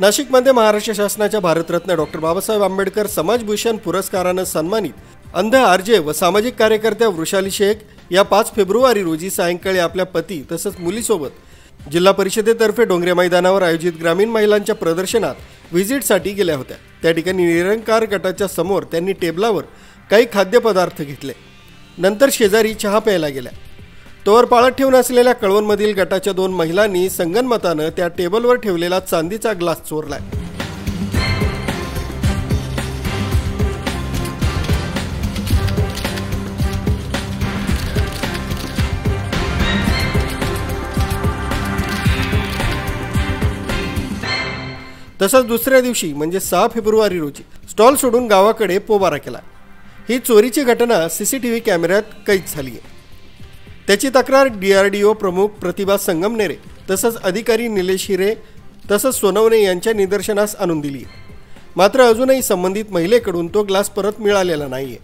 नाशिकमध्ये महाराष्ट्र शासनाच्या भारतरत्न डॉक्टर बाबासाहेब आंबेडकर समाजभूषण पुरस्कारानं सन्मानित अंध आरजे व सामाजिक कार्यकर्त्या वृषाली शेख या 5 फेब्रुवारी रोजी सायंकाळी आपल्या पती तसंच मुलीसोबत जिल्हा परिषदेतर्फे डोंगरे मैदानावर आयोजित ग्रामीण महिलांच्या प्रदर्शनात व्हिजिटसाठी गेल्या होत्या। त्या ठिकाणी निरंकार गटाच्या समोर त्यांनी टेबलावर काही खाद्यपदार्थ घेतले। नंतर शेजारी चहा प्यायला गेल्या। तोवर पाळत ठेवून असलेल्या कळवणमधील गटाच्या 2 महिलांनी संगनमतानं त्या टेबलवर ठेवलेला चांदीचा ग्लास चोरलाय। तसंच दुसऱ्या दिवशी म्हणजे 6 फेब्रुवारी रोजी स्टॉल सोडून गावाकडे पोबारा केला। ही चोरीची घटना सीसीटीव्ही कॅमेऱ्यात कैद झाली आहे। त्याची तक्रार DRDO प्रमुख प्रतिभा संगमनेरे तसंच अधिकारी निलेश हिरे तसंच सोनवणे यांच्या निदर्शनास आणून दिली आहे। मात्र अजूनही संबंधित महिलेकडून तो ग्लास परत मिळालेला नाहीये।